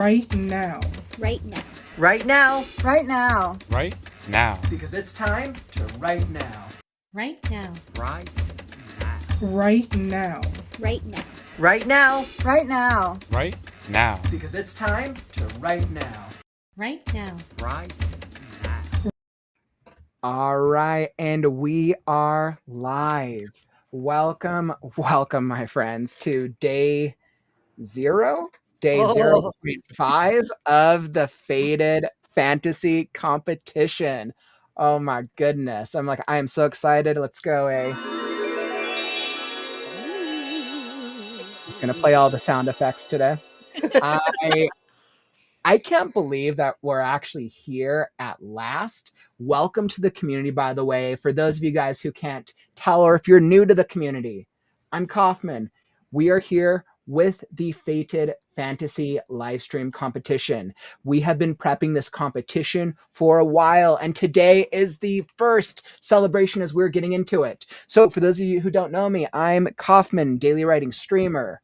Right now. Right now. Right now. Right now. Right now. Because it's time to right now. Right now. Right now. Right now. Right now. Right now. Right now. Right now. Because it's time to right now. Right now. Right now. All right, and we are live. Welcome, my friends, to day 0.5 of the Faded Fantasy Competition. Oh my goodness. I am so excited. Let's go, Just gonna play all the sound effects today. I can't believe that we're actually here at last. Welcome to the community, by the way. For those of you guys who can't tell, or if you're new to the community, I'm Kaufman. We are here with the Fated Fantasy Livestream Competition. We have been prepping this competition for a while, and today is the first celebration as we're getting into it. So for those of you who don't know me, I'm Kaufman, daily writing streamer.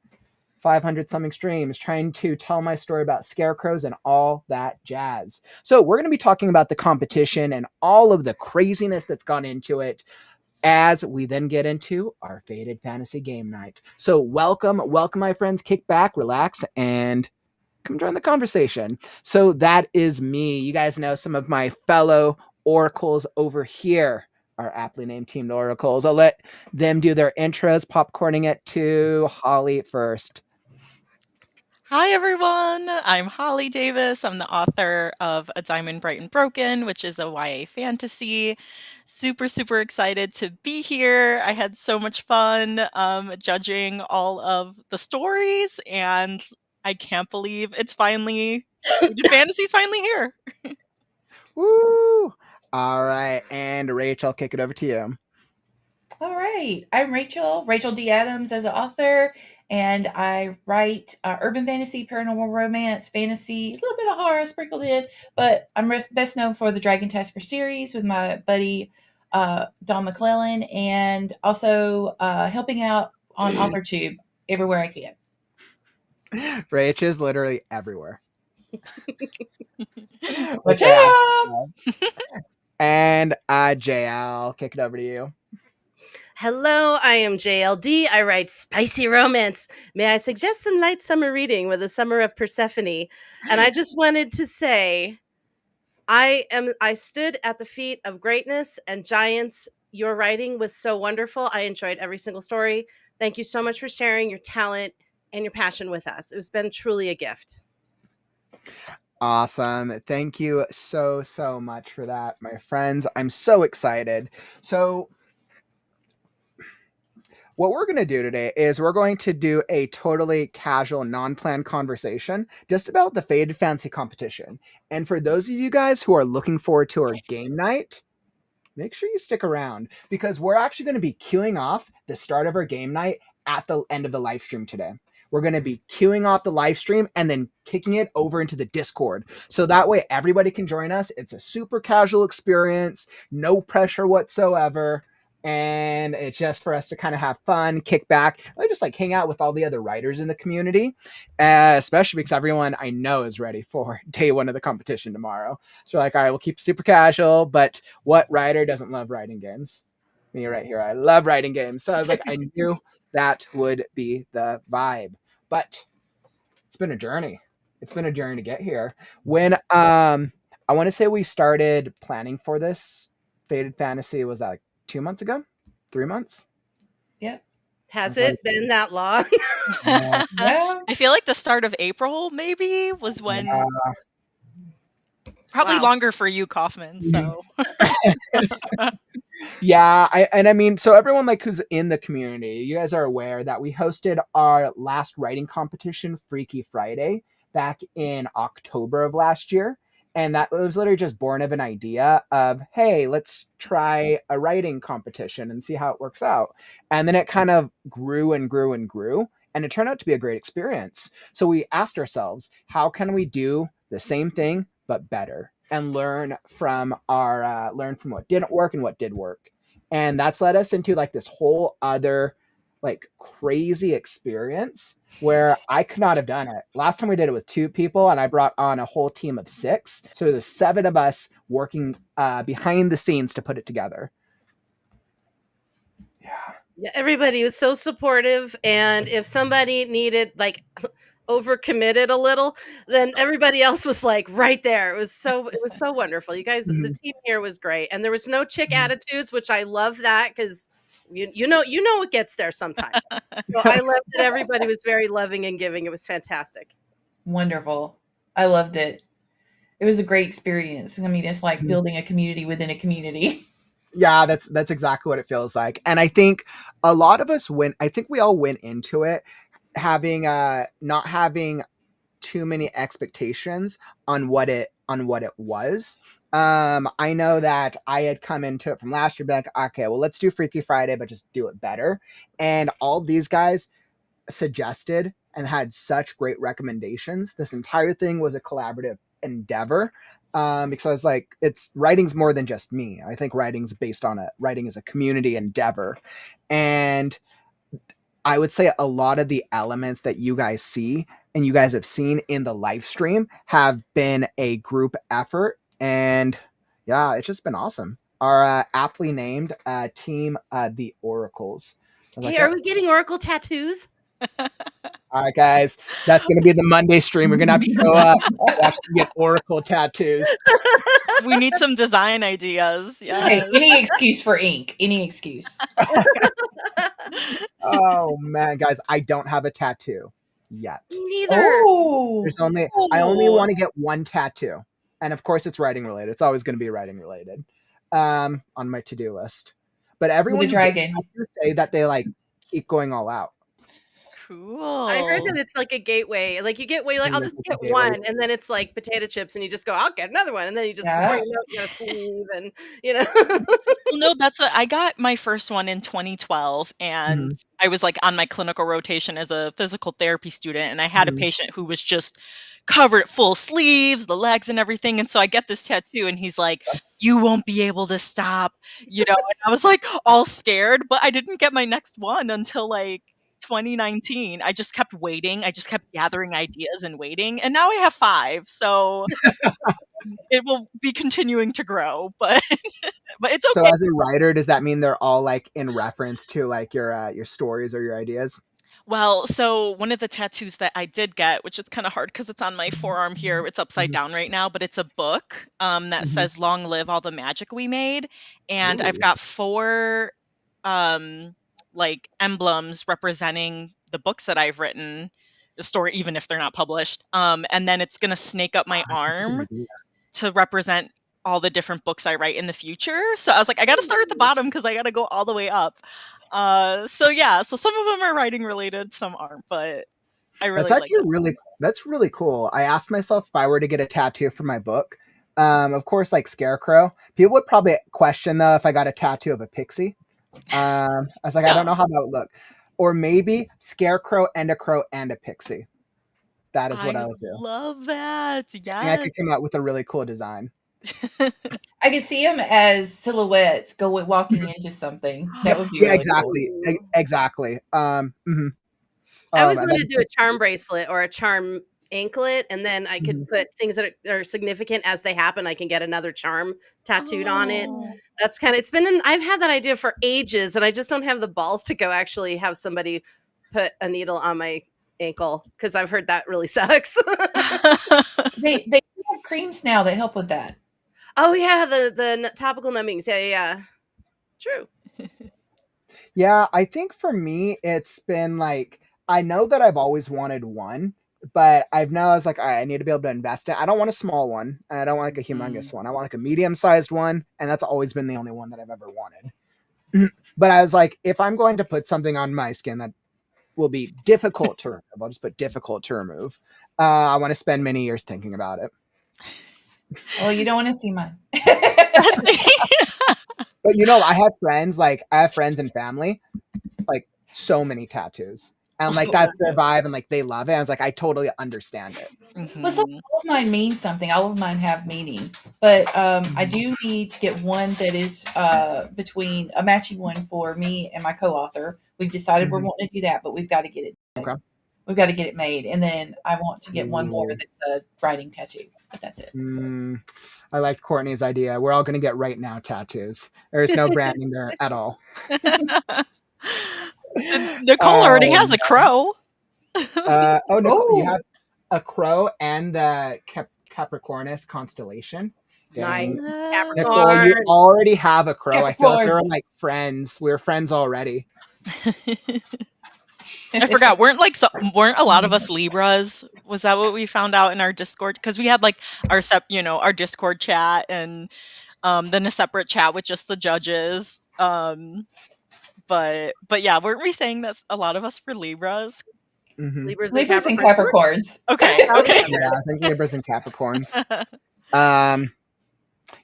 500 something streams, trying to tell my story about scarecrows and all that jazz. So we're going to be talking about the competition and all of the craziness that's gone into it as we then get into our Faded Fantasy game night. So welcome, my friends. Kick back, relax, and come join the conversation. So that is me. You guys know some of my fellow oracles over here are aptly named Team Oracles. I'll let them do their intros, popcorning it to Holly first. Hi, everyone. I'm Holly Davis. I'm the author of A Diamond Bright and Broken, which is a YA fantasy. Super, super excited to be here. I had so much fun judging all of the stories, and I can't believe it's finally, fantasy's finally here. Woo! All right, and Rachel, I'll kick it over to you. All right, I'm Rachel D. Adams as an author, and I write urban fantasy, paranormal romance, fantasy, a little bit of horror sprinkled in, but I'm best known for the Dragon Tasker series with my buddy Don McClellan, and also helping out on AuthorTube everywhere I can. Rach is literally everywhere. Watch out! And JL, kick it over to you. Hello, I am JLD. I write spicy romance. May I suggest some light summer reading with a summer of Persephone? And I just wanted to say, I stood at the feet of greatness and giants. Your writing was so wonderful. I enjoyed every single story. Thank you so much for sharing your talent and your passion with us. It's been truly a gift. Awesome. Thank you so much for that, my friends. I'm so excited. So what we're going to do today is we're going to do a totally casual, non-planned conversation just about the Faded Fantasy Competition. And for those of you guys who are looking forward to our game night, make sure you stick around because we're actually going to be queuing off the start of our game night at the end of the live stream today. We're going to be queuing off the live stream and then kicking it over into the Discord. So that way everybody can join us. It's a super casual experience, no pressure whatsoever. And it's just for us to kind of have fun, kick back, really just like hang out with all the other writers in the community, especially because everyone I know is ready for day one of the competition tomorrow. So like, all right, we'll keep super casual, but what writer doesn't love writing games? Me right here. I love writing games. So I was like, I knew that would be the vibe, but it's been a journey. It's been a journey to get here. When I want to say we started planning for this Faded Fantasy, was that like 2 months ago? 3 months? Yep. Has it been that long? Yeah. I feel like the start of April maybe was when... Probably longer for you, Kaufman. So, yeah, I mean, so everyone like who's in the community, you guys are aware that we hosted our last writing competition, Freaky Friday, back in October of last year, and that was literally just born of an idea of, hey, let's try a writing competition and see how it works out, and then it kind of grew and grew and grew, and it turned out to be a great experience. So we asked ourselves, how can we do the same thing but better, and learn from what didn't work and what did work. And that's led us into like this whole other like crazy experience where I could not have done it. Last time we did it with 2 people, and I brought on a whole team of 6. So there's 7 of us working behind the scenes to put it together. Yeah, everybody was so supportive, and if somebody needed like overcommitted a little, then everybody else was like right there. It was so wonderful. You guys, the Mhm. team here was great, and there was no chick Mhm. attitudes, which I love that because you know it gets there sometimes. So I loved that everybody was very loving and giving. It was fantastic. Wonderful. I loved it. It was a great experience. I mean, it's like Mhm. building a community within a community. Yeah, that's exactly what it feels like. And I think a lot of us I think we all went into it having not having too many expectations on what it was. I know that I had come into it from last year, like, okay, well, let's do Freaky Friday, but just do it better. And all these guys suggested and had such great recommendations. This entire thing was a collaborative endeavor. Because I was like, it's writing's more than just me. I think writing is a community endeavor. And I would say a lot of the elements that you guys see and you guys have seen in the live stream have been a group effort. And yeah, it's just been awesome. Our aptly named team, the Oracles. I was Hey, like, are yep. we getting Oracle tattoos? All right, guys, that's going to be the Monday stream. We're going to have to show up, watch them get Oracle tattoos. We need some design ideas. Hey, Yes. any excuse for ink. Any excuse. Oh man, guys, I don't have a tattoo yet. Me neither. Oh, I only Oh. want to get one tattoo, and of course, it's writing related. It's always going to be writing related on my to-do list. But everyone with a who gets dragon. tattoos say that they like keep going all out. Cool. I heard that it's like a gateway. Like you get where you're like, And I'll this just is get the gateway. one, and then it's like potato chips, and you just go, I'll get another one, and then you just Yeah. before you know it, you got a sleeve, and you know. Well, no, that's what I got my first one in 2012, and Mhm. I was like on my clinical rotation as a physical therapy student, and I had a Mhm. patient who was just covered at full sleeves, the legs and everything. And so I get this tattoo, and he's like, "You won't be able to stop," And I was like all scared, but I didn't get my next one until like 2019. I just kept waiting. I just kept gathering ideas and waiting, and now I have 5. So it will be continuing to grow, but but it's So, okay. as a writer, does that mean they're all like in reference to like your stories or your ideas? Well, so one of the tattoos that I did get, which is kind of hard because it's on my forearm here, it's upside Mhm. down right now, but it's a book that Mhm. says "Long live all the magic we made," and I've Ooh. got 4 like emblems representing the books that I've written, the story, even if they're not published. And then it's gonna snake up my That's a good arm idea. to represent all the different books I write in the future. So I was like, I got to start at the bottom because I got to go all the way up. So yeah, so some of them are writing related, some aren't, but I That's really like actually it. that's really cool. I asked myself if I were to get a tattoo for my book. Of course, like Scarecrow. People would probably question though if I got a tattoo of a pixie. I was like, I don't No, know how that would look. Or maybe Scarecrow and a crow and a pixie. That is I what I would would do. love that. I think I Yes. could come out with a really cool design. I could see them as silhouettes walking into something. Yeah, That would be yeah, really cool. exactly, exactly. Mhm. I Oh always man, wanted to do a charm bracelet or a charm anklet, and then I could mhm. put things that are significant as they happen. I can get another charm tattooed on it. Oh. That's I've had that idea for ages, and I just don't have the balls to go actually have somebody put a needle on my ankle because I've heard that really sucks. They have creams now that help with that. Oh yeah, the topical numbings. Yeah, yeah, yeah. True. Yeah, I think for me, it's been like I know that I've always wanted one, but I've now I was like, all right, I need to be able to invest it. I don't want a small one, and I don't want like a humongous one. I want like a medium-sized one, and that's always been the only one that I've ever wanted. But I was like, if I'm going to put something on my skin that will be difficult to remove, I'll just put difficult to remove. I want to spend many years thinking about it. Oh, you don't want to see mine. But I have friends and family, like so many tattoos. and like that's their vibe, and like they love it. I was like, I totally understand it. Well, so Mhm. all of mine mean something. All of mine have meaning, but I do need to get one that is between a matching one for me and my co-author. We've decided we're Mhm. wanting to do that, but we've got to get it. Okay. We've got to get it made, and then I want to get one more Ooh. that's a writing tattoo. But that's it. I like Courtney's idea. We're all going to get right now tattoos. There's no branding there at all. And Nicole already Oh, has a crow. oh, Nicole, you Oh, have a crow and the Capricornus constellation. Dang. Nice. Nicole, you Capricorn. already have a crow. I feel like we were Capricorns. like friends. We were friends already. I forgot. Weren't a lot of us Libras? Was that what we found out in our Discord? Because we had like our Discord chat, and then a separate chat with just the judges. But yeah, weren't we saying that a lot of us were Libras? Hmm. Libras and Libras and Capricorns. Capricorns. Okay, Sounds okay. good. Yeah, I think Libras and Capricorns.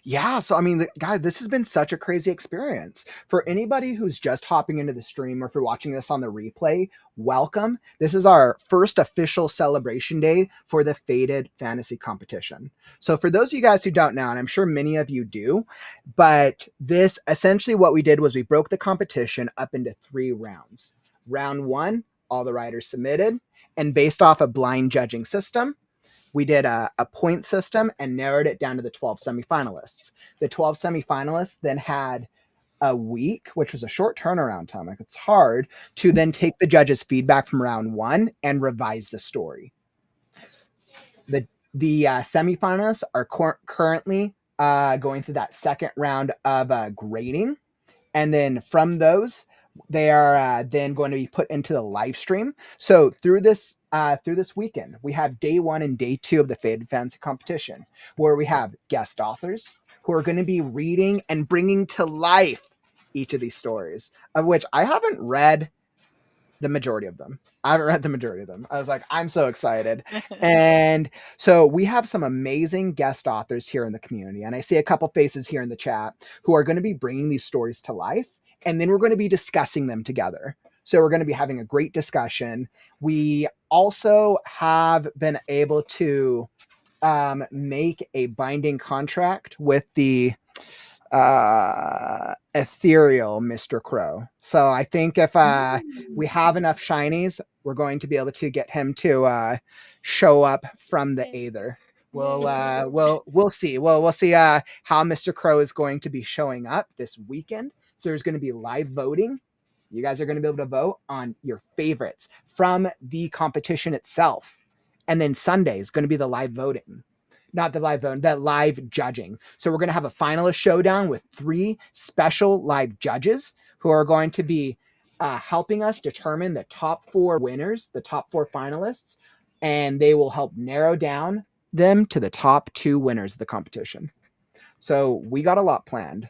Yeah, so I mean, guys, this has been such a crazy experience. For anybody who's just hopping into the stream or if you're watching this on the replay, welcome. This is our first official celebration day for the Fated Fantasy Competition. So for those of you guys who don't know, and I'm sure many of you do, but this essentially what we did was we broke the competition up into 3 rounds. Round 1, all the writers submitted, and based off a blind judging system, we did a point system and narrowed it down to the 12 semifinalists. The 12 semifinalists then had a week, which was a short turnaround time. Like it's hard to then take the judges' feedback from round 1 and revise the story. The semifinalists are currently going through that second round of grading, and then from those, they are then going to be put into the live stream. So through this weekend, we have day 1 and day 2 of the Fated Fantasy Competition, where we have guest authors who are going to be reading and bringing to life each of these stories, of which I haven't read the majority of them. I haven't read the majority of them. I was like, I'm so excited. And so we have some amazing guest authors here in the community. And I see a couple faces here in the chat who are going to be bringing these stories to life. And then we're going to be discussing them together. So we're going to be having a great discussion. We also have been able to make a binding contract with the ethereal Mr. Crow. So I think if we have enough shinies, we're going to be able to get him to show up from the Aether. We'll see. We'll see how Mr. Crow is going to be showing up this weekend. So there's going to be live voting. You guys are going to be able to vote on your favorites from the competition itself. And then Sunday is going to be the live voting. Not the live voting, the live judging. So we're going to have a finalist showdown with 3 special live judges who are going to be helping us determine the top 4 winners, the top 4 finalists, and they will help narrow down them to the top 2 winners of the competition. So we got a lot planned.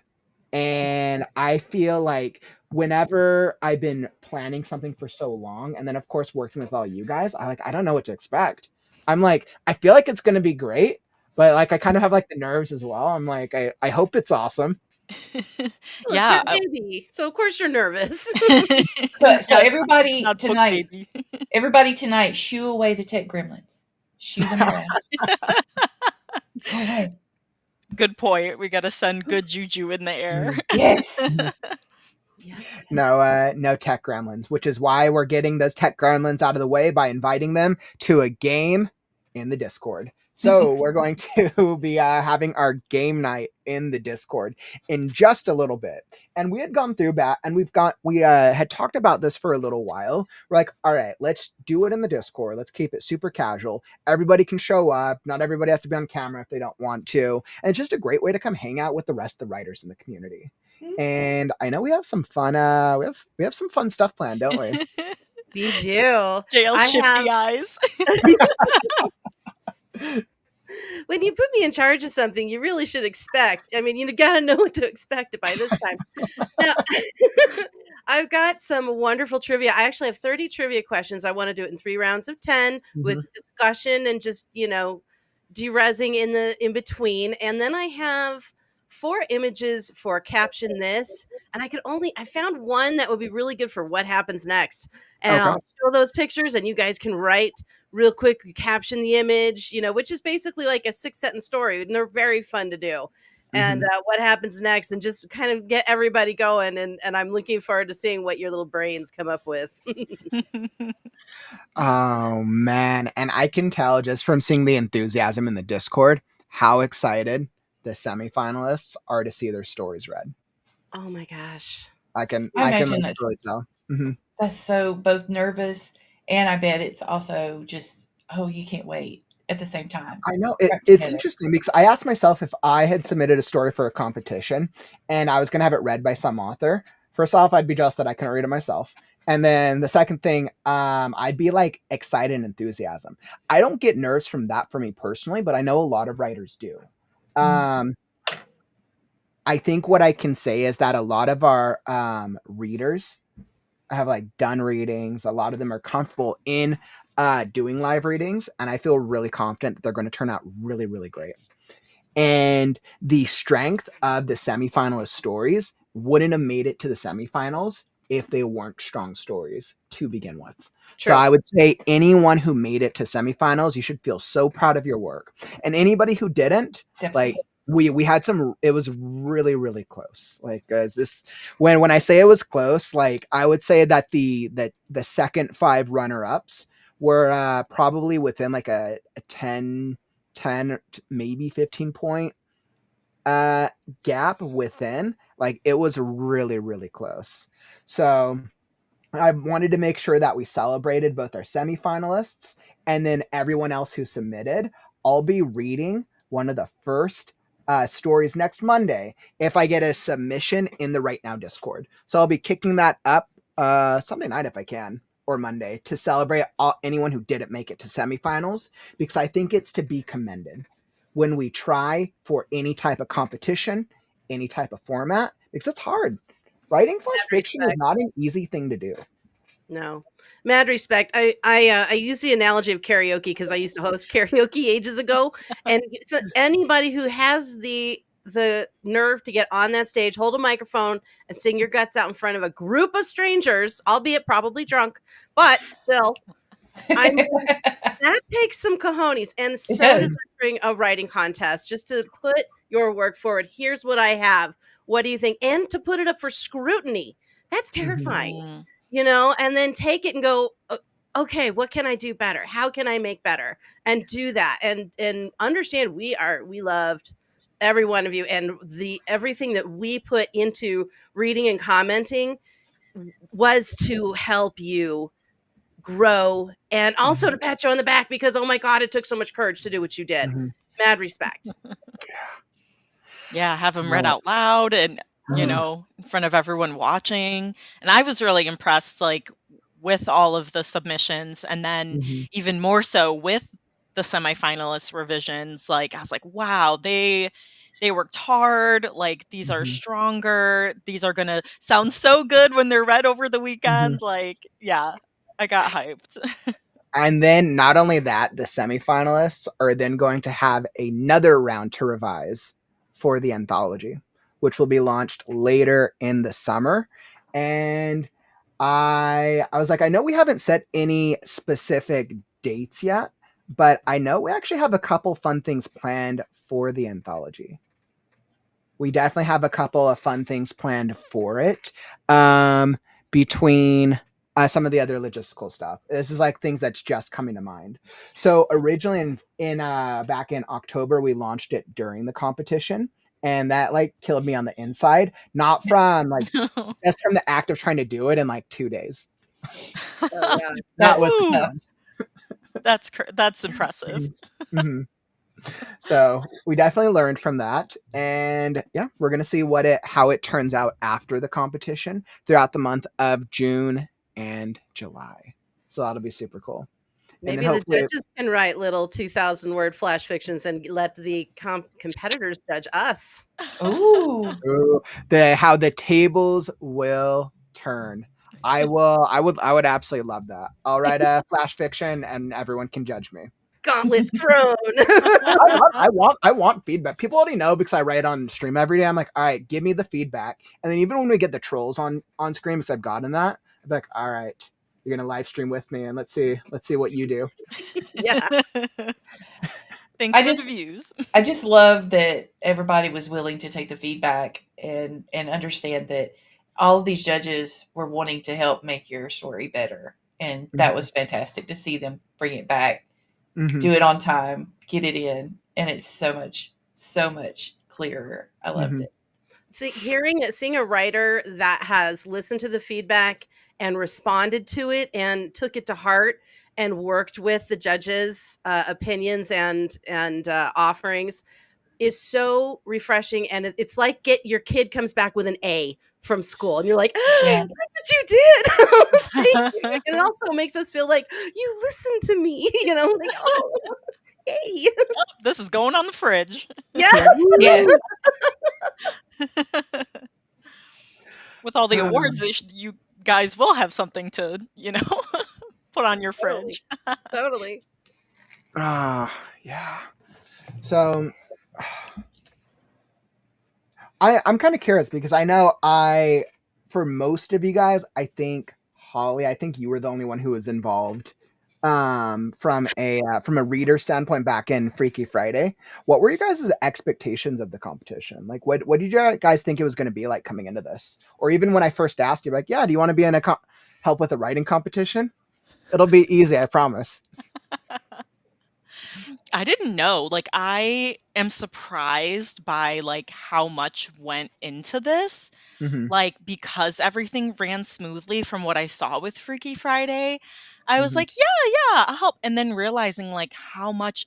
And I feel like whenever I've been planning something for so long, and then of course working with all you guys, I don't know what to expect. I'm like, I feel like it's going to be great, but like I kind of have like the nerves as well. I'm like, I hope it's awesome. Look, Yeah. you're a baby, so of course you're nervous. So everybody Not book tonight, baby. shoo away the tech gremlins. Shoo them away. Go away. Good point. We gotta send good juju in the air. Yes. Yeah. No tech gremlins, which is why we're getting those tech gremlins out of the way by inviting them to a game in the Discord. So we're going to be having our game night in the Discord in just a little bit. And we had gone through that, and we had talked about this for a little while. We're like, all right, let's do it in the Discord. Let's keep it super casual. Everybody can show up. Not everybody has to be on camera if they don't want to. And it's just a great way to come hang out with the rest of the writers in the community. And I know we have some fun. We have some fun stuff planned, don't we? We do. JL's I shifty have- eyes. When you put me in charge of something, you really should expect. I mean, you got to know what to expect by this time. Now, I've got some wonderful trivia. I actually have 30 trivia questions. I want to do it in 3 rounds of 10 with discussion and just, derezzing in between. And then I have 4 images for caption this, and I found one that would be really good for what happens next. And Okay. I'll show those pictures, and you guys can write real quick, caption the image, which is basically like a 6-sentence story, and they're very fun to do. And what happens next, and just kind of get everybody going. And I'm looking forward to seeing what your little brains come up with. Oh man, and I can tell just from seeing the enthusiasm in the Discord how excited the semifinalists are to see their stories read. Oh my gosh. I can I imagine like, that's really tell. Mhm. that's so both nervous, and I bet it's also just, oh, you can't wait at the same time. I know Right it's together. interesting because I asked myself if I had submitted a story for a competition and I was going to have it read by some author. First off, I'd be jealous that I couldn't read it myself. And then the second thing, I'd be like excited and enthusiasm. I don't get nerves from that for me personally, but I know a lot of writers do. I think what I can say is that a lot of our readers have like done readings. A lot of them are comfortable in doing live readings, and I feel really confident that they're going to turn out really, really great. And the strength of the semifinalist stories wouldn't have made it to the semifinals if they weren't strong stories to begin with. True. So I would say anyone who made it to semifinals, you should feel so proud of your work. And anybody who didn't, Definitely. like we had some, it was really, really close. Like guys, this when I say it was close, like I would say that the second 5 runner-ups were probably within like a 10 maybe 15 point gap within. Like it was really, really close. So I wanted to make sure that we celebrated both our semifinalists and then everyone else who submitted. I'll be reading one of the first stories next Monday if I get a submission in the Right Now Discord. So I'll be kicking that up Sunday night if I can, or Monday, to celebrate anyone who didn't make it to semifinals, because I think it's to be commended when we try for any type of competition, any type of format, because it's hard. Writing flash fiction is not an easy thing to do. No, mad respect. I use the analogy of karaoke because I used to host karaoke ages ago, and so anybody who has the nerve to get on that stage, hold a microphone, and sing your guts out in front of a group of strangers, albeit probably drunk, but still, that takes some cojones, and so does entering a writing contest, just to put your work forward. Here's what I have. What do you think? And to put it up for scrutiny. That's terrifying. And then take it and go, okay, what can I do better? How can I make better? And do that. And understand we loved every one of you, and everything that we put into reading and commenting was to help you grow, and also to pat you on the back because, oh my God, it took so much courage to do what you did. Mad respect. Yeah, have them read out loud and, in front of everyone watching. And I was really impressed, like, with all of the submissions, and then even more so with the semifinalist revisions. Like, I was like, wow, they worked hard. Like, these are stronger. These are gonna sound so good when they're read over the weekend. Like, yeah, I got hyped. And then not only that, the semifinalists are then going to have another round to revise for the anthology, which will be launched later in the summer. And I was like, I know we haven't set any specific dates yet, but I know we actually have a couple fun things planned for the anthology. We definitely have a couple of fun things planned for it. Between some of the other logistical stuff. This is like things that's just coming to mind. So originally in back in October, we launched it during the competition, and that like killed me on the inside, not from like just from the act of trying to do it in like 2 days. That's impressive. So we definitely learned from that, and yeah, we're gonna see how it turns out after the competition throughout the month of June and July. So that'll be super cool. Maybe the judges can write little 2,000 word flash fictions and let the competitors judge us. Ooh. How the tables will turn. I would absolutely love that. I'll write a flash fiction and everyone can judge me. Gauntlet thrown. I want feedback. People already know because I write on stream every day. I'm like, all right, give me the feedback. And then even when we get the trolls on screen, because I've gotten that, I'm like, all right, you're gonna live stream with me, and let's see what you do. Yeah. Thanks for the views. I just love that everybody was willing to take the feedback and understand that all of these judges were wanting to help make your story better. And that was fantastic to see them bring it back, do it on time, get it in. And it's so much clearer. I loved it. Seeing a writer that has listened to the feedback and responded to it and took it to heart and worked with the judges' opinions and offerings is so refreshing. And it's like your kid comes back with an A from school, and you're like, Yeah. look what you did. Thank you. And it also makes us feel like you listened to me. Like, oh, yay. Oh, this is going on the fridge. Yes. Yes. With all the awards, you guys will have something to, put on your fridge. Totally. Yeah. So I'm kind of curious because I know for most of you guys, I think Holly, I think you were the only one who was involved from a reader standpoint back in Freaky Friday. What were you guys' expectations of the competition? Like, what did you guys think it was going to be like coming into this? Or even when I first asked you, like, yeah, do you want to be in help with a writing competition? It'll be easy, I promise. I didn't know. Like, I am surprised by like how much went into this. Mm-hmm. Like, because everything ran smoothly from what I saw with Freaky Friday, I was like, yeah, I'll help. And then realizing like how much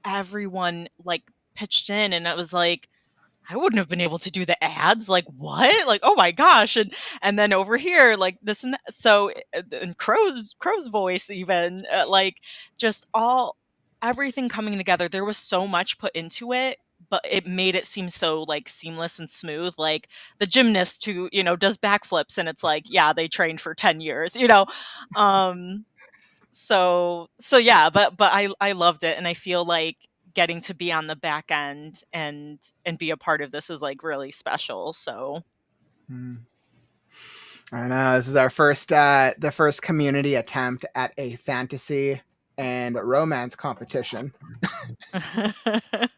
everyone like pitched in, and I was like, I wouldn't have been able to do the ads. Like, what? Like, oh my gosh. And then over here, like this and that. So, and Crow's voice, even like just everything coming together. There was so much put into it, but it made it seem so like seamless and smooth. Like the gymnast who, does backflips, and it's like, yeah, they trained for 10 years, so yeah, but I loved it, and I feel like getting to be on the back end and be a part of this is like really special. So I know this is our first the first community attempt at a fantasy and romance competition. I'd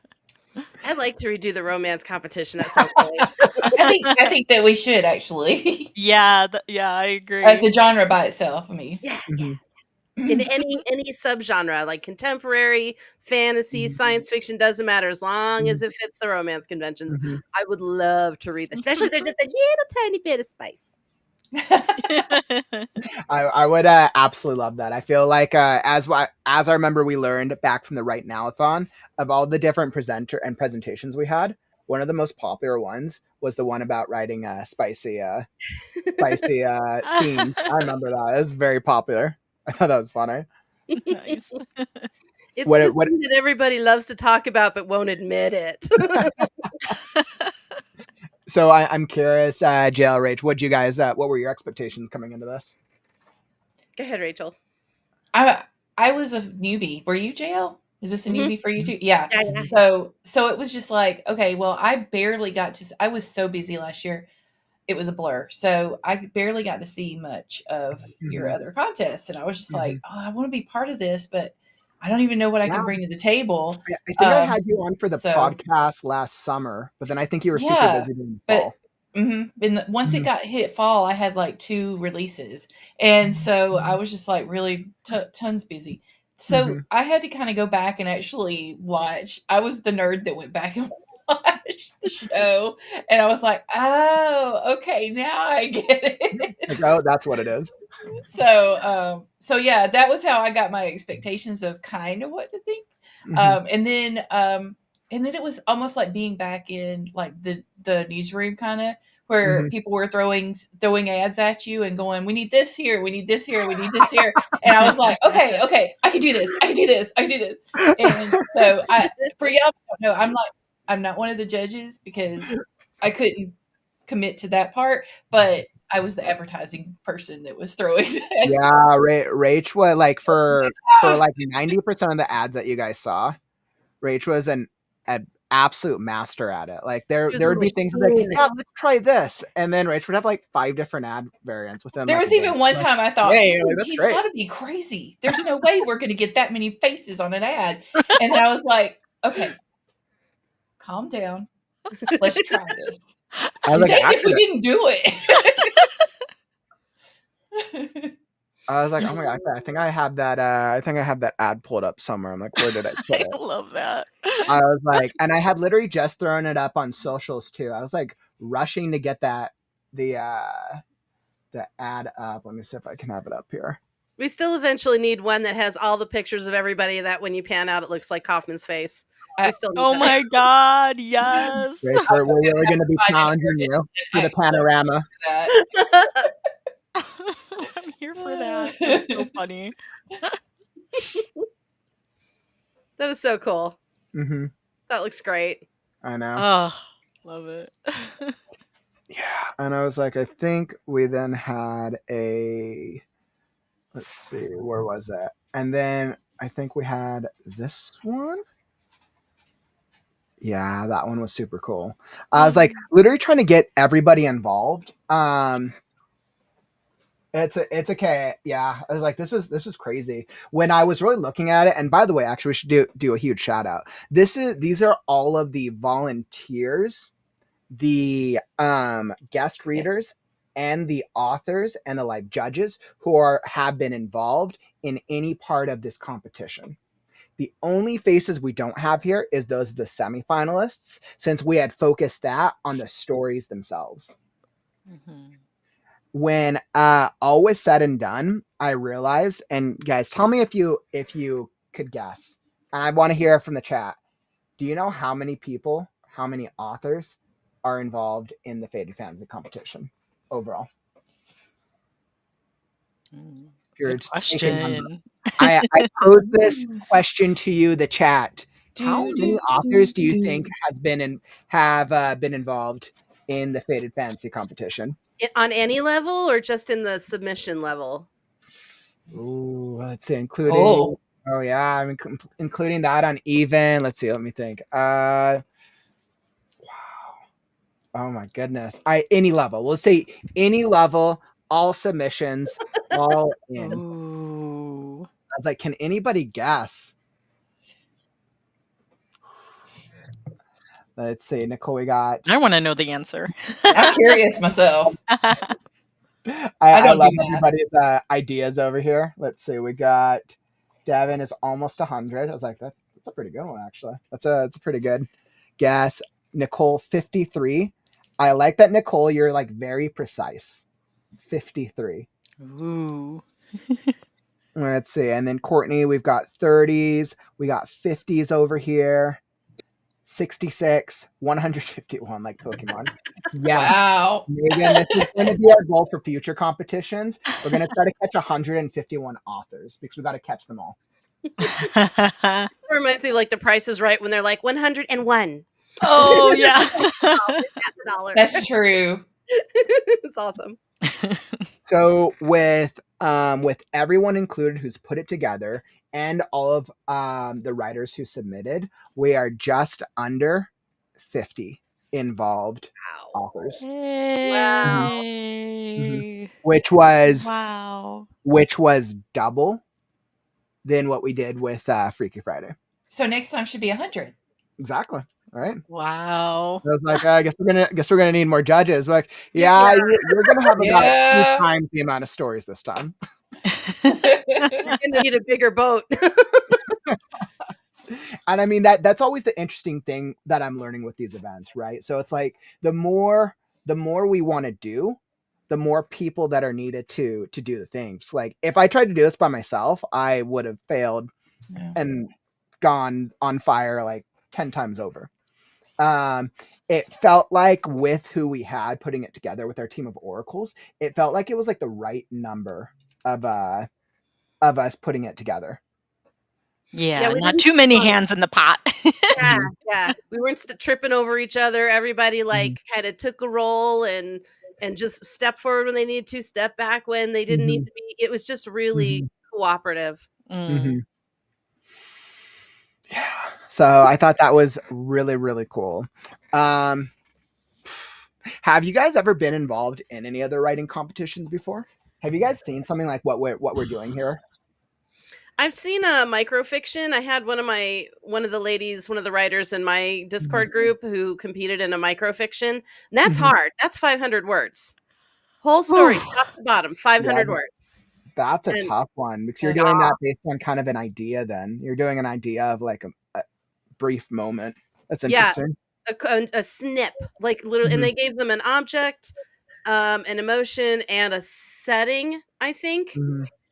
like to redo the romance competition at some point. I think that we should actually. Yeah, I agree. As a genre by itself. I mean, yeah. In any subgenre, like contemporary, fantasy, science fiction, doesn't matter as long as it fits the romance conventions. I would love to read this, especially if there's just a little tiny bit of spice. I would absolutely love that. I feel like as I remember, we learned back from the Right Now-a-thon of all the different presentations we had. One of the most popular ones was the one about writing spicy scenes. I remember that. It was very popular. I thought that was funny. Nice. It's the thing that everybody loves to talk about but won't admit it. So I'm curious, JL, what were your expectations coming into this? Go ahead, Rachel. I was a newbie. Were you, JL? Is this a newbie for you too? Yeah. So it was just like, okay, well, I was so busy last year. It was a blur. So I barely got to see much of your other contests. And I was just like, oh, I want to be part of this, but I don't even know what I can bring to the table. I think I had you on for the podcast last summer, but then I think you were super busy during the fall. And once it got hit fall, I had like 2 releases. And so I was just like really tons busy. So I had to kind of go back and actually watch. I was the nerd that went back and watched the show. And I was like, oh, okay, now I get it. Like, oh, that's what it is. So yeah, that was how I got my expectations of kind of what to think. And then it was almost like being back in like the newsroom kind of where people were throwing ads at you and going, we need this here, we need this here, we need this here. And I was like, okay, I can do this. And so for y'all don't know, I'm not one of the judges because I couldn't commit to that part, but I was the advertising person that was throwing ads. Yeah, Rach was like for like 90% of the ads that you guys saw, Rach was an absolute master at it. Like there She was would be like, things like, yeah, let's try this, and then Rach would have like 5 different ad variants within. There like, was a even day. one Like, time I thought, hey, like, that's he's great. got to be crazy. There's no way we're going to get that many faces on an ad. And I was like, okay, calm down. Let's try this. I was like, Dang if after we it, didn't do it. I was like, oh my god, I think I have that. I think I have that ad pulled up somewhere. I'm like, where did I put I it? love that. I was like, and I had literally just thrown it up on socials too. I was like rushing to get the ad up. Let me see if I can have it up here. We still eventually need one that has all the pictures of everybody that when you pan out, it looks like Kaufman's face. We still need Oh that. my God, yes. Rach, we're really going to be Find an challenging you artist for the and panorama. that. I'm here for that. That's so funny. That is so cool. Mm-hmm. That looks great. I know. Oh, love it. Yeah, and I was like, I think we then had a. Let's see, where was it? And then I think we had this one. Yeah, that one was super cool. I was like literally trying to get everybody involved. It's okay. Yeah, I was like, this was crazy when I was really looking at it. And by the way, actually, we should do a huge shout out. These are all of the volunteers, the guest readers, and the authors and the live judges who have been involved in any part of this competition. The only faces we don't have here is those of the semifinalists, since we had focused that on the stories themselves. Mhm. When all was said and done, I realized, and guys, tell me if you could guess. And I want to hear from the chat. Do you know how many people, how many authors are involved in the Faded Fantasy competition overall? If you're Good just taking numbers. question. I pose this question to you, the chat. How many authors do you think have been involved in the Faded Fantasy competition? On any level or just in the submission level? Ooh, let's see, including. Oh yeah, I mean, including that on even. Let's see, let me think. Wow. Oh my goodness. Any level. We'll say any level, all submissions, all in. Ooh. I was like, can anybody guess? Let's see, Nicole, we got. I want to know the answer. I'm curious myself. I don't love do math. everybody's ideas over here. Let's see, we got Devin is almost 100. I was like, that's a pretty good one, actually. It's a pretty good guess. Nicole, 53. I like that, Nicole. You're like very precise. 53. Ooh. Let's see. And then Courtney, we've got 30s. We got 50s over here. 66, 151, like Pokemon. Yes. Wow. Megan, this is going to be our goal for future competitions. We're going to try to catch 151 authors because we got to catch them all. It reminds me of like The Price is Right when they're like 101. Oh yeah. $1. That's true. It's awesome. So with everyone included who's put it together and all of the writers who submitted, we are just under 50 involved authors. Hey. Which was Wow. double than what we did with Freaky Friday. So next time should be 100. Exactly. All right. Wow. I was like, I guess we're gonna need more judges. Like, yeah. You're gonna have about 2 times the amount of stories this time. You're gonna need a bigger boat. And I mean that's always the interesting thing that I'm learning with these events, right? So it's like the more we want to do, the more people that are needed to do the things. Like if I tried to do this by myself, I would have failed and gone on fire like 10 times over. It felt like with who we had putting it together with our team of oracles, it felt like it was like the right number of us putting it together. Yeah, we not didn't too many want it. hands in the pot. Yeah. We weren't tripping over each other. Everybody like kind of took a role and and just step forward when they needed to, step back when they didn't need to be. It was just really cooperative. Mm-hmm. Yeah. So I thought that was really, really cool. Have you guys ever been involved in any other writing competitions before? Have you guys seen something like what we're doing here? I've seen a microfiction. I had one of the writers in my Discord group who competed in a microfiction. And that's hard. That's 500 words. Whole story, top to bottom, 500 words. That's a And- tough one because you're doing that based on kind of an idea. Then you're doing an idea of like a brief moment. That's interesting. A snip, like literally, and they gave them an object, an emotion, and a setting. I think.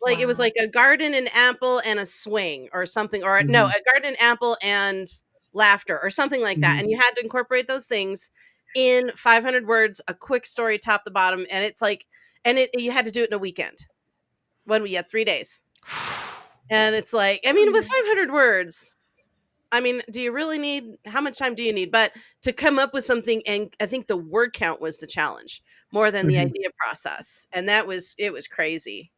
Like it was like a garden, an apple, and a swing or something, or no, a garden, apple, and laughter or something like that. And you had to incorporate those things in 500 words, a quick story, top to bottom. And it's like, you had to do it in a weekend when we had 3 days. And it's like, I mean, with 500 words, I mean, do you really need, how much time do you need? But to come up with something, and I think the word count was the challenge more than the idea process. And it was crazy.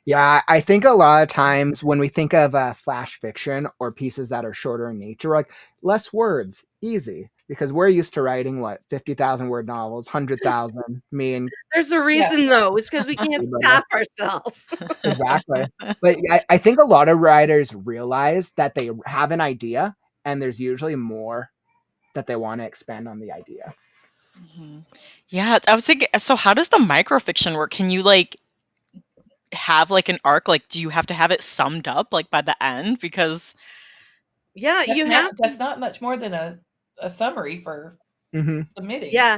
Yeah. I think a lot of times when we think of flash fiction or pieces that are shorter in nature, like less words, easy, because we're used to writing 50,000 word novels, 100,000. Me and there's a reason though. It's because we can't stop ourselves. Exactly. But I think a lot of writers realize that they have an idea, and there's usually more that they want to expand on the idea. Yeah, I was thinking. So, how does the microfiction work? Can you have an arc? Do you have to have it summed up by the end? Because that's not much more than a summary for submitting. Yeah.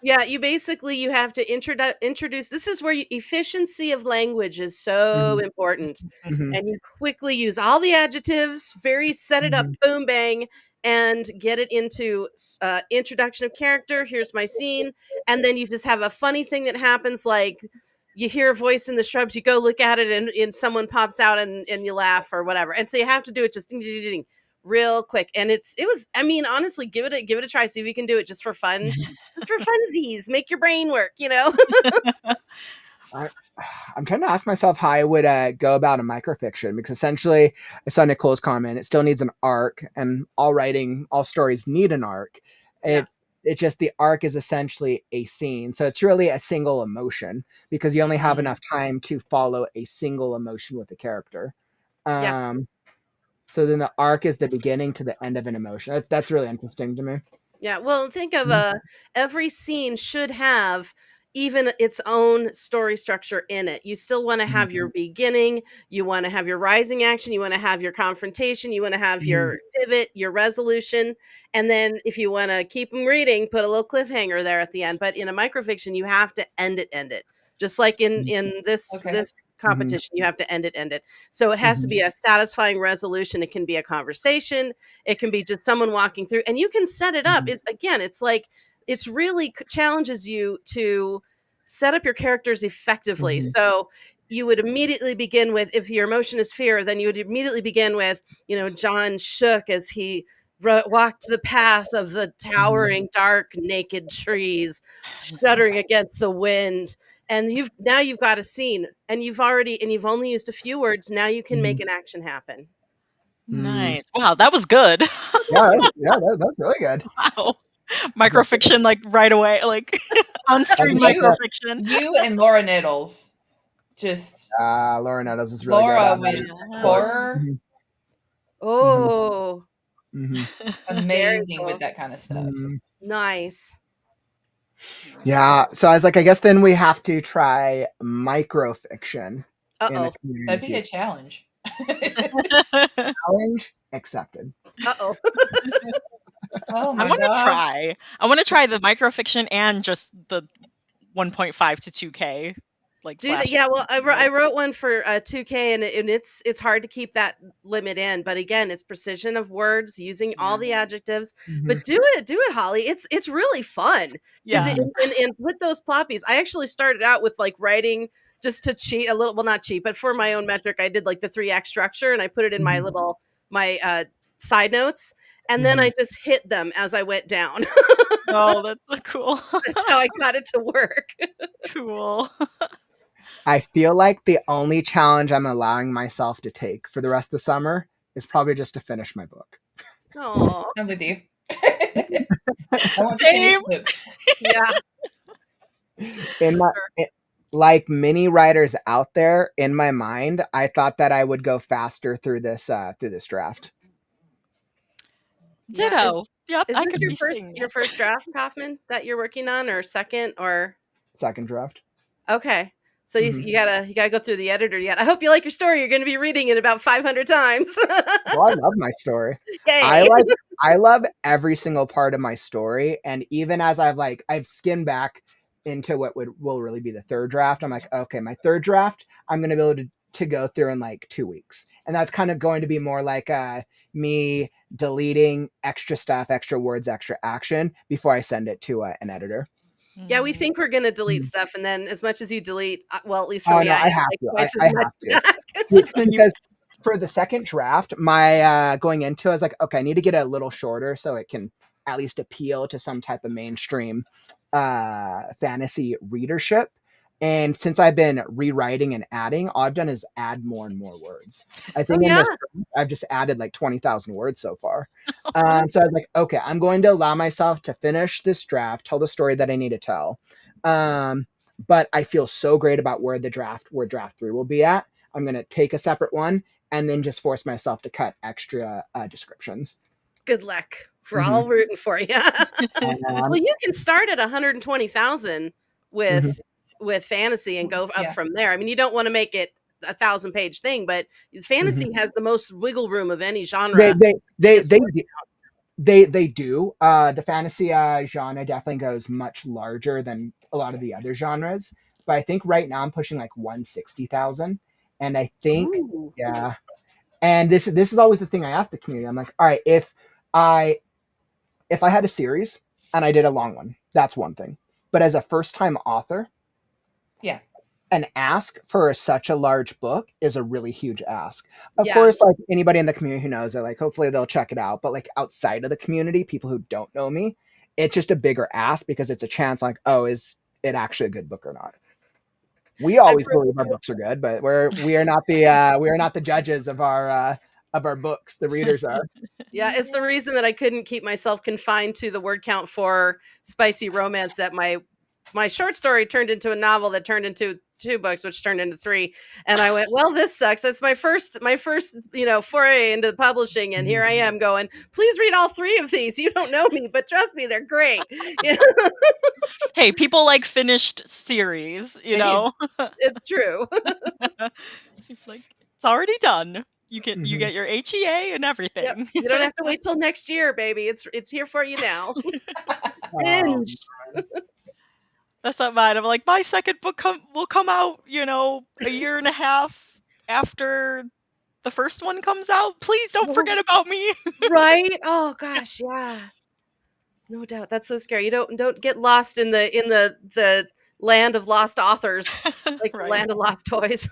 You basically you have to introduce. This is where efficiency of language is so important, and you quickly use all the adjectives, set it up, boom, bang, and get it into introduction of character. Here's my scene, and then you just have a funny thing that happens, like you hear a voice in the shrubs, you go look at it, and someone pops out, and you laugh or whatever. And so you have to do it just ding, ding, ding, ding, real quick. And it was, I mean, honestly, give it a try. See if you can do it just for fun, just for funsies. Make your brain work, I'm trying to ask myself how I would go about a microfiction, because essentially I saw Nicole's comment. It still needs an arc, and all stories need an arc. It just, the arc is essentially a scene. So it's really a single emotion, because you only have enough time to follow a single emotion with the character. So then the arc is the beginning to the end of an emotion. That's really interesting to me. Yeah, well, think of every scene should have even its own story structure in it. You still want to have your beginning, you want to have your rising action, you want to have your confrontation, you want to have your pivot, your resolution, and then if you want to keep them reading, put a little cliffhanger there at the end. But in a microfiction, you have to end it. Just like in this competition, you have to end it. So it has to be a satisfying resolution. It can be a conversation, it can be just someone walking through, and you can set it up. It's really challenges you to set up your characters effectively. So you would immediately begin with, if your emotion is fear, then you would immediately begin with, John shook as he walked the path of the towering, dark, naked trees, shuddering against the wind. And you've got a scene, and you've only used a few words. Now you can make an action happen. Nice. Wow, that was good. That's really good. Wow. Microfiction, right away, on-screen microfiction. You and Laura Nettles, just Laura Nettles is really Laura good. with horror. Oh, amazing with that kind of stuff. Nice. Yeah, so I was like, I guess then we have to try microfiction. That'd be a challenge. Challenge accepted. Oh my I want to God. try. I want to try the microfiction and just the 1.5 to 2K. Do that. Yeah, well, I wrote one for 2K, and it's hard to keep that limit in. But again, it's precision of words, using all the adjectives. But do it, Holly. It's really fun. Yeah. And with those ploppies, I actually started out with writing just to cheat a little. Well, not cheat, but for my own metric, I did the 3-act structure, and I put it in my little side notes. and then I just hit them as I went down. Oh, that's so cool. That's how I got it to work. Cool. I feel like the only challenge I'm allowing myself to take for the rest of the summer is probably just to finish my book. Oh, I'm with you. I want to finish Same. books. yeah. In my like many writers out there, in my mind, I thought that I would go faster through this draft. Yeah. Ditto. Yep, Is I this could your be first saying your that. first draft, Kaufman, that you're working on, or second, or Second draft. okay? So Mhm. you gotta go through the editor yet. I hope you like your story. You're going to be reading it about 500 times. Oh, I love my story. Yay! I love every single part of my story, and even as I've skimmed back into what will really be the third draft, I'm like, okay, my third draft, I'm gonna be able to go through in like 2 weeks, and that's kind of going to be more like me deleting extra stuff, extra words, extra action before I send it to an editor. Yeah, we Mhm. think we're going to delete Mhm. stuff, and then as much as you delete, well, at least for Oh me, no, I I have have like to. twice I as much have to. back. Then you Because for the second draft, my going into it, I was like, okay, I need to get it a little shorter so it can at least appeal to some type of mainstream fantasy readership. And since I've been rewriting and adding, all I've done is add more and more words. I Oh think in yeah, this draft, I've just added like 20,000 words so far. wow. So I was like, okay, I'm going to allow myself to finish this draft, tell the story that I need to tell. But I feel so great about where draft 3 will be at. I'm going to take a separate one and then just force myself to cut extra descriptions. Good luck. We're Mhm. all rooting for you. Um, Well, you can start at 120,000 Mhm. with fantasy and go up Yeah. from there. I mean, you don't want to make it a 1,000-page thing, but fantasy has the most wiggle room of any genre. They As they far- they do. The fantasy genre definitely goes much larger than a lot of the other genres. But I think right now I'm pushing like 160,000, and I think Ooh. yeah. And this is always the thing I ask the community. I'm like, all right, I if I had a series and I did a long one, that's one thing. But as a first time author, Yeah. an ask for such a large book is a really huge ask. Of Yeah. course, like anybody in the community who knows it, like hopefully they'll check it out. But like outside of the community, people who don't know me, it's just a bigger ask because it's a chance like, oh, is it actually a good book or not? We always believe our books are good, but we are not the judges of our books. The readers are. Yeah, it's the reason that I couldn't keep myself confined to the word count for spicy romance, that my short story turned into a novel that turned into 2 books, which turned into 3. And I went, well, this sucks. That's my first, foray into publishing. And here I am going, please read all 3 of these. You don't know me, but trust me, they're great. Yeah, Hey, people like finished series, you They do. know? it's true. It's like it's already done. You Mhm. get your HEA and Yep. everything. You don't have to wait till next year, baby. It's here for you now. Um, Binge. That's not mine. I'm like, my second book will come out, a year and a half after the first one comes out. Please don't forget about me. Right? Oh gosh, yeah. No doubt. That's so scary. You don't get lost in the land of lost authors, like the Right. land of lost toys.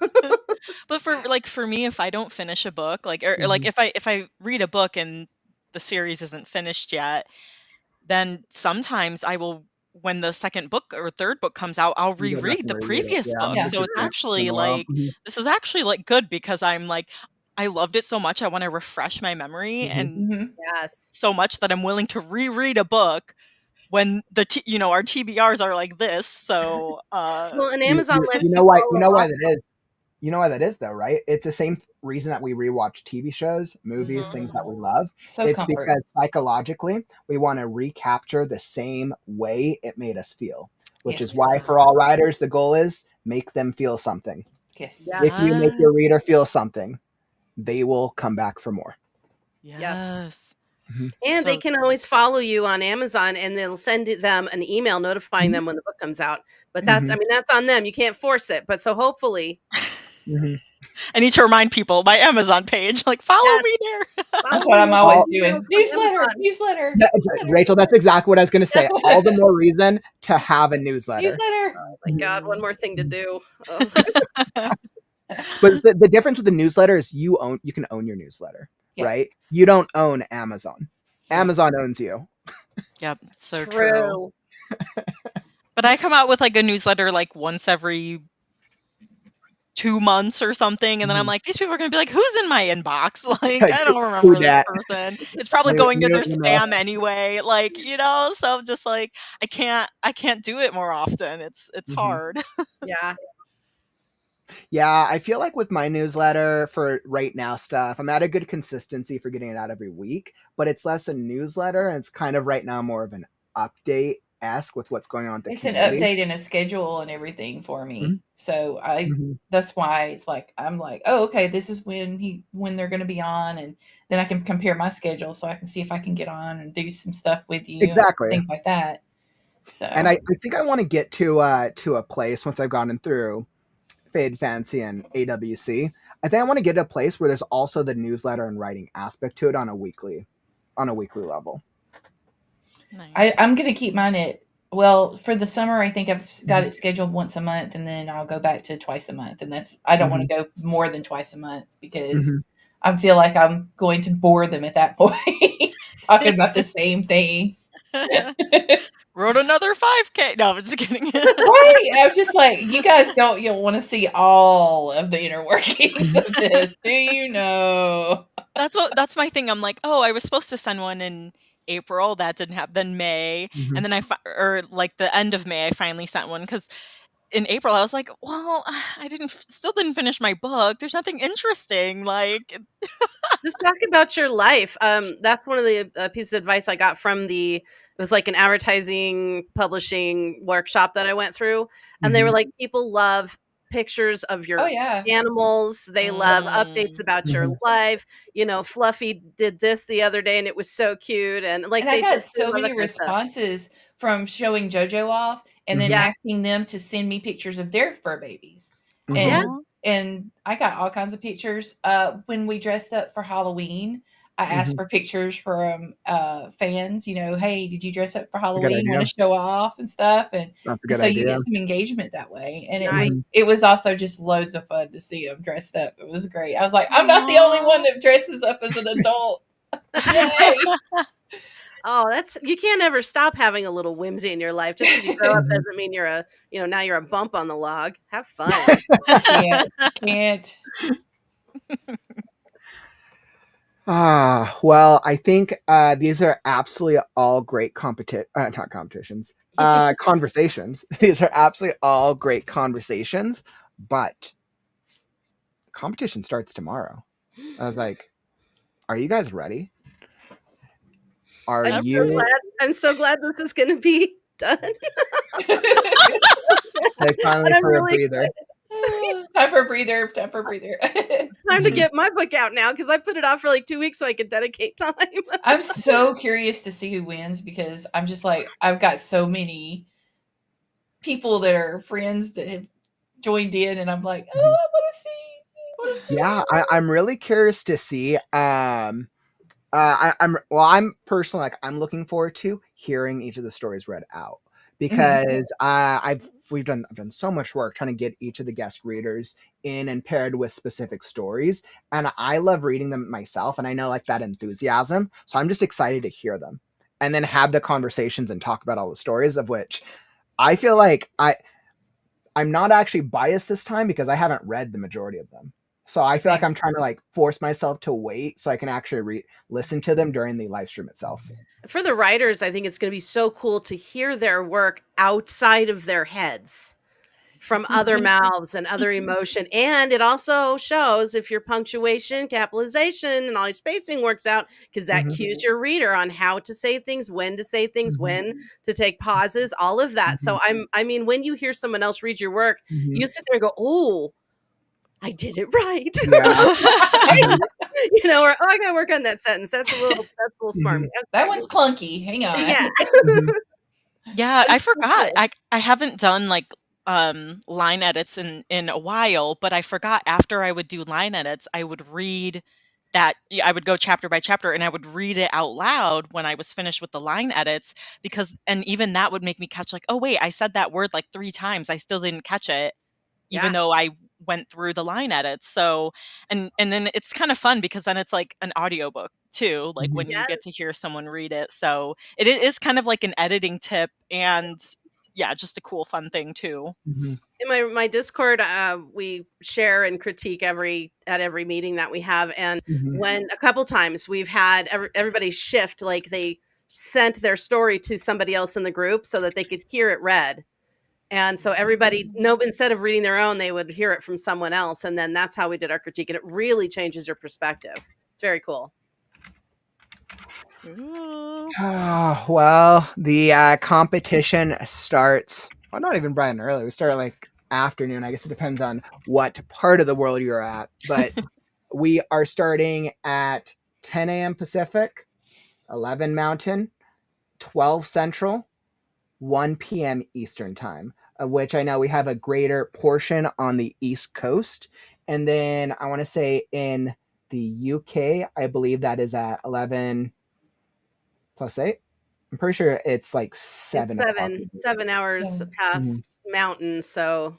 But for me, if I don't finish a book, or like Mhm. if I read a book and the series isn't finished yet, then sometimes I will, when the second book or third book comes out, I'll You go back reread and the reread it. previous Yeah, book. Yeah. So it's it's been actually a while. like this is actually like good because I'm like I loved it so much I want to refresh my memory Mhm. and hmm Yes. so much that I'm willing to reread a book when our TBRs are like this. So Well, and You, Amazon you, lets you you know why follow up. that is. You know why that is though, right? It's the same reason that we rewatch TV shows, movies, things that we love. So It's comfort. because psychologically we want to recapture the same way it made us feel, which Yes. is why for all writers the goal is make them feel something. Yes. Yes. If you make your reader feel something, they will come back for more. Yes. yes. Mhm. And they So can always follow you on Amazon, and they'll send them an email notifying them when the book comes out. But Mhm. that's on them. You can't force it. But so hopefully, Mhm. I need to remind people my Amazon page, like follow yes, me there. That's follow what me I'm with always emails doing. on Newsletter. Amazon. Newsletter. Newsletter. Rachel, that's exactly what I was going to say. Yeah. All the more reason to have a newsletter. Newsletter. Oh my God, one more thing to do. Oh. But the difference with the newsletter is you can own your newsletter, Yeah. right? You don't own Amazon. Amazon owns you. Yep, so true. True. But I come out with like a newsletter like once every 2 months or something, and then I'm Mhm. like, these people are gonna be like, "Who's in my inbox?" Like, Like, I don't who remember this dat? person. It's probably New going to new their email. spam anyway, like, so I'm just like, I can't do it more often. It's Mhm. hard. Yeah. Yeah, I feel like with my newsletter for right now stuff, I'm at a good consistency for getting it out every week, but it's less a newsletter and it's kind of right now more of an update-esque with what's going on with the It's an community. update and a schedule and everything for me. Mhm. So Mhm. that's why it's like I'm like, oh, okay, this is when they're going to be on, and then I can compare my schedule so I can see if I can get on and do some stuff with you and Exactly. things like that. And So I think I want to get to a place once I've gotten through Fade Fancy and AWC. I think I want to get to a place where there's also the newsletter and writing aspect to it on a weekly level. Nice. I'm going to keep mine at, well, for the summer, I think I've got Mhm. it scheduled once a month, and then I'll go back to twice a month. And I don't want Mhm. to go more than twice a month because Mhm. I feel like I'm going to bore them at that point, talking about the same things. Wrote another 5K. No, I'm just kidding. Right. I was just like, you guys don't want to see all of the inner workings Mhm. of this, do you know? That's my thing. I'm like, oh, I was supposed to send one in April. That didn't happen. Then May, Mhm. and then or like the end of May, I finally sent one because in April I was like, well, I still didn't finish my book. There's nothing interesting. Like, Just talk about your life. That's one of the pieces of advice I got from it was like an advertising publishing workshop that I went through. And they were Mhm. like, people love pictures of Oh, your yeah. animals. They love updates mm, about your Mhm. life. Fluffy did this the other day and it was so cute. And like, And I got they so love that many kind of stuff. responses from showing JoJo off and then Mhm. Yeah. asking them to send me pictures of their fur babies. Yeah. Mhm. And I got all kinds of pictures. When we dressed up for Halloween, I asked Mhm. for pictures from fans, hey, did you dress up for That's a good Halloween? Want idea. to show off and stuff? And That's a good so you idea. get some engagement that way. And Nice. Mhm. it was also just loads of fun to see them dressed up. It was great. I was like, I'm not the only one aw. that dresses up as an adult. Yay. Oh, you can't ever stop having a little whimsy in your life. Just because you grow up Mhm. doesn't mean now you're a bump on the log. Have fun. Can't. Well, I think these are absolutely all great not competitions, conversations. These are absolutely all great conversations, but competition starts tomorrow. I was like, are you guys ready? Are I'm so you? glad. I'm so glad this is going to be done, They finally and I'm for a really breather. excited. Time for a breather. Time for a breather. Time to Mhm. get my book out now because I put it off for like 2 weeks so I could dedicate time. I'm so curious to see who wins because I'm just like, I've got so many people that are friends that have joined in, and I'm like, oh, Mhm. I want to see. I want to see Yeah, who I'm really curious to see. I'm personally like I'm looking forward to hearing each of the stories read out wins. because I've done so much work trying to get each of the guest readers in and paired with specific stories, and I love reading them myself, and I know like that enthusiasm, so I'm just excited to hear them and then have the conversations and talk about all the stories of which I feel like I'm not actually biased this time because I haven't read the majority of them. So I feel like Same. I'm trying to like force myself to wait so I can actually listen to them during the live stream itself. For the writers, I think it's going to be so cool to hear their work outside of their heads, from other mouths and other emotion. And it also shows if your punctuation, capitalization, and all your spacing works out, because that Mhm, cues your reader on how to say things, when to say things, mhm, when to take pauses, all of that. So mhm, I mean, when you hear someone else read your work, mhm. you sit there and go, "Oh, I did it right," Yeah. Mhm, or "Oh, I got to work on that sentence. That's a little smarmy." mhm, That Okay, one's clunky. Hang on. yeah. mhm, Yeah, I It's so forgot. cool. I haven't done like line edits in a while, but I forgot after I would do line edits, I would read I would go chapter by chapter and I would read it out loud when I was finished with the line edits and even that would make me catch like, oh wait, I said that word like 3 times. I still didn't catch it even Yeah. though I went through the line edits. So and then it's kind of fun because then it's like an audiobook too, like when you get to hear someone read it. So it is kind of like an editing tip, and yeah, just a cool fun thing too. In my Discord, we share and critique at every meeting that we have, and when a couple times we've had everybody shift, like they sent their story to somebody else in the group so that they could hear it read, and so everybody instead of reading their own, they would hear it from someone else, and then that's how we did our critique, and it really changes your perspective. It's very cool. Well, the competition starts. Well, not even bright and early. We start like afternoon. I guess it depends on what part of the world you're at. But we are starting at 10 a.m. Pacific, 11 Mountain, 12 Central, 1 p.m. Eastern Time, of which I know we have a greater portion on the East Coast. And then I want to say in the UK, I believe that is at 11 plus 8. I'm pretty sure it's like 7 o'clock. 7 hours past Mountain, so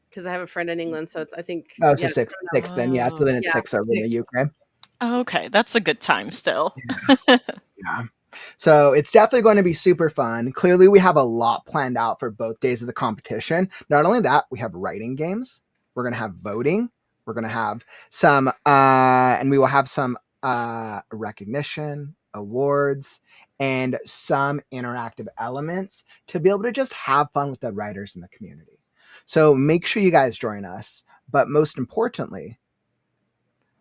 because I have a friend in England, so I think so six then. Yeah, so then it's 6 over in the UK. Okay, that's a good time still. Yeah. So it's definitely going to be super fun. Clearly, we have a lot planned out for both days of the competition. Not only that, we have writing games. We're going to have voting. We're going to have some, and we will have some recognition, awards, and some interactive elements to be able to just have fun with the writers in the community. So make sure you guys join us. But most importantly,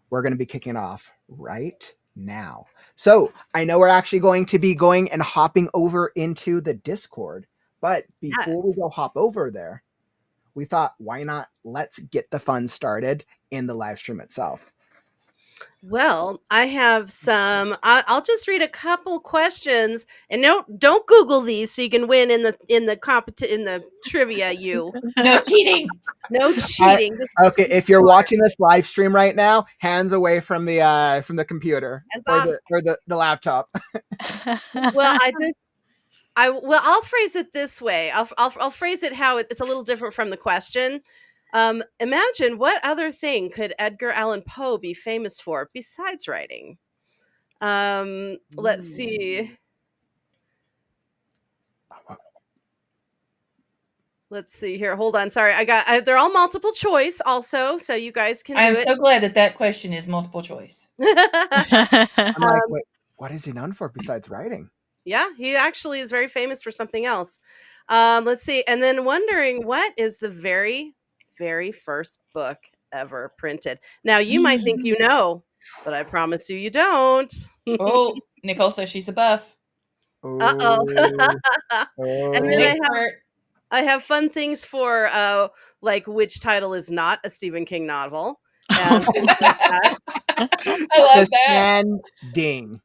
we're going to be kicking off right now. So I know we're actually going to be going and hopping over into the Discord, but before we go hop over there, we thought, why not let's get the fun started in the live stream itself. Well, I have some. I'll just read a couple questions, and don't Google these so you can win in the trivia. No cheating. No cheating. Okay, if you're watching this live stream right now, hands away from the computer or the laptop. Well, I'll phrase it this way. I'll phrase it how it's a little different from the question. Imagine what other thing could Edgar Allan Poe be famous for besides writing? Let's see. Let's see here. Hold on. Sorry, they're all multiple choice also, so you guys can. I am so glad that question is multiple choice. I'm like, what is he known for besides writing? Yeah, he actually is very famous for something else. Let's see. And then wondering what is the very, very first book ever printed. Now, you might think you know, but I promise you don't. Oh, Nicole says she's a buff. Uh-oh. And then I have fun things for like which title is not a Stephen King novel. And things like that. I love that. Ding.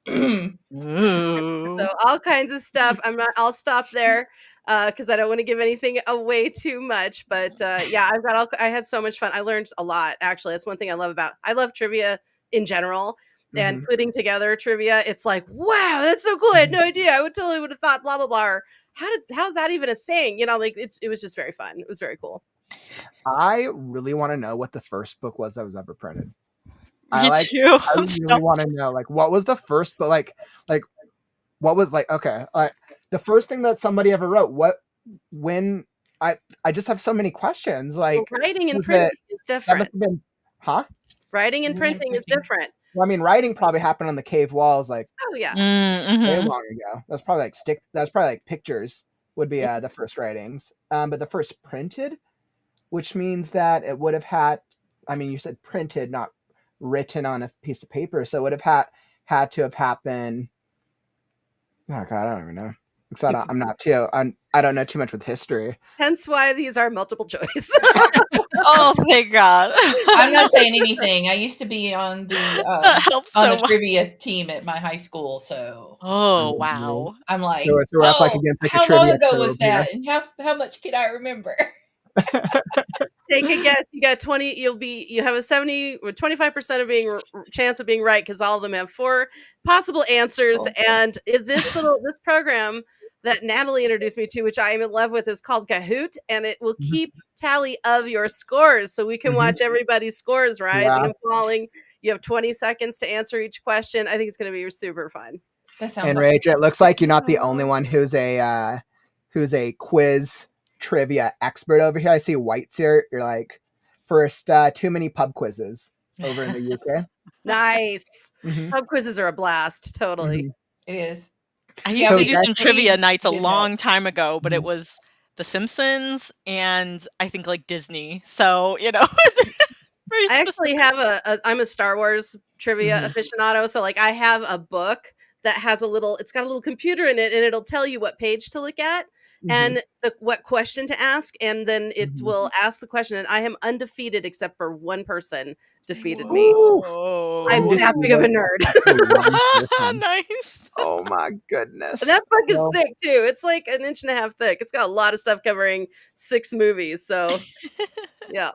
So all kinds of stuff. I'll stop there because I don't want to give anything away too much. But yeah, I had so much fun. I learned a lot. Actually, that's one thing I love trivia in general. And putting together trivia, it's like, wow, that's so cool. I had no idea. I would have thought blah blah blah. Or how's that even a thing? Like it was just very fun. It was very cool. I really want to know what the first book was that was ever printed. I really want to know, like, what was the first, but like what was the first thing that somebody ever wrote? I just have so many questions. Like, writing and printing is different. Writing and printing is different. Well, I mean, writing probably happened on the cave walls, like, oh yeah, way long ago. That's probably like pictures would be the first writings. But the first printed, which means that it would have had. I mean, you said printed, not written on a piece of paper, so it would have had to have happened. Oh God, I don't even know. Because I don't know too much with history. Hence why these are multiple choice. Oh, thank God. I'm not saying anything. I used to be on the trivia team at my high school, so. Oh wow! I'm like, so we're up like against like how a trivia long ago was that, and how much can I remember? Take a guess. You got 20. You have a 70 or 25% of being chance of being right because all of them have 4 possible answers. And this program that Natalie introduced me to, which I am in love with, is called Kahoot, and it will Mhm. keep tally of your scores, so we can Mhm. watch everybody's scores rising Yeah. and falling. You have 20 seconds to answer each question. I think it's going to be super fun. That sounds And like Rach, it looks like you're not the Oh. only one who's a quiz trivia expert over here. I see White's here. You're like first too many pub quizzes over in the UK. Nice. Mhm. Pub quizzes are a blast. Totally. Mhm. it is. I used Yeah, So to we- do some we trivia nights a did that. long time ago, but it Mhm. was The Simpsons and I think like Disney. So, it's very I actually specific. have I'm a Star Wars trivia Mhm. aficionado, so like I have a book that has it's got a little computer in it, and it'll tell you what page to look at Mhm. and what question to ask, and then it Mhm. will ask the question, and I am undefeated except for one person defeated me. Oof. I'm Whoa. that big of a nerd. For one person. Nice. Oh my goodness. And that book is Well, thick too. It's like an inch and a half thick. It's got a lot of stuff covering 6 movies, so yeah.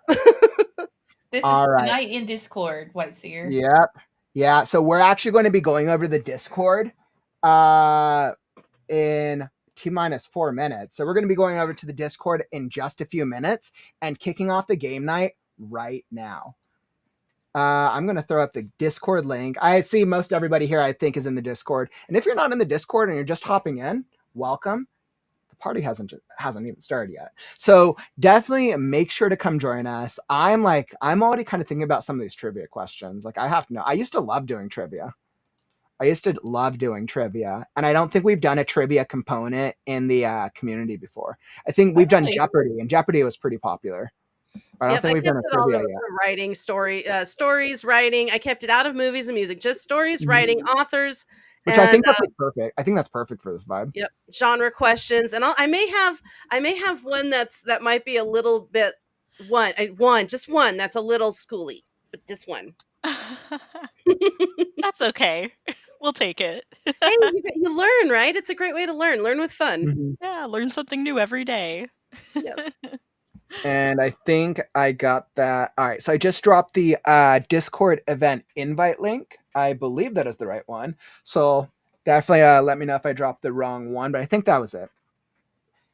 This All is right. tonight in Discord, White Seer. Yep. Yeah. So we're actually going to be going over to the Discord in T-4 minutes. So we're going to be going over to the Discord in just a few minutes and kicking off the game night right now. I'm going to throw up the Discord link. I see most everybody here, I think, is in the Discord. And if you're not in the Discord and you're just hopping in, welcome. The party hasn't even started yet. So definitely make sure to come join us. I'm already kind of thinking about some of these trivia questions. Like I have to know. I used to love doing trivia. And I don't think we've done a trivia component in the community before. I think we've done Really? Jeopardy, and Jeopardy was pretty popular. I don't Yep, think I we've done a kept it all trivia to yet. writing, stories, writing. I kept it out of movies and music, just stories, Mhm. writing, authors, Which I think and that's like perfect. I think that's perfect for this vibe. yep, genre questions. And I may have one that might be a little bit just one that's a little schooly, but just one. That's okay. We'll take it. Hey, you learn, right? It's a great way to learn. Learn with fun. Mhm. Yeah, learn something new every day. Yes. And I think I got that. All right. So I just dropped the Discord event invite link. I believe that is the right one. So definitely let me know if I dropped the wrong one, but I think that was it.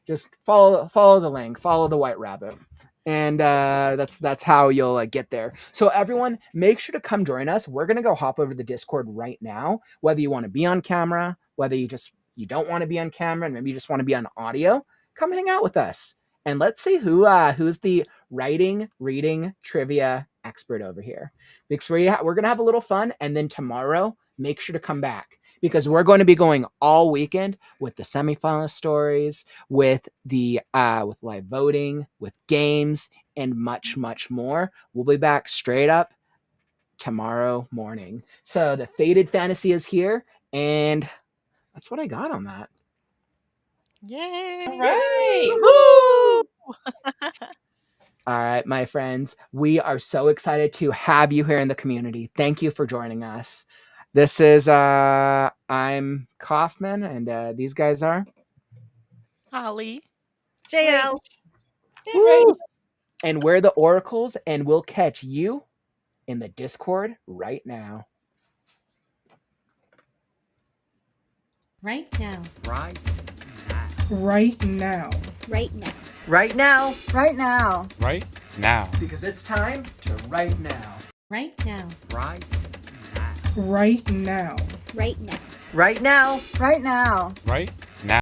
Just follow the link, follow the white rabbit. And that's how you'll get there. So everyone, make sure to come join us. We're gonna go hop over to the Discord right now. Whether you want to be on camera, whether you don't want to be on camera, and maybe you just want to be on audio, come hang out with us. And let's see who's the writing, reading, trivia expert over here. Because we're gonna have a little fun, and then tomorrow, make sure to come back because we're going to be going all weekend with the semifinalist stories, with the with live voting, with games, and much, much more. We'll be back straight up tomorrow morning. So the Faded Fantasy is here, and that's what I got on that. Yay! All right. Woo! All right, my friends, we are so excited to have you here in the community. Thank you for joining us. This is I'm Kaufman, and these guys are Holly. JL. And Rach. and we're the Oracles, and we'll catch you in the Discord right now. Right now. Right now. Right now. Right now. Right now. Right now. Right now. Because it's time to right now. Right now. Right now. Right now. Right now. Right now. Right now. Right now.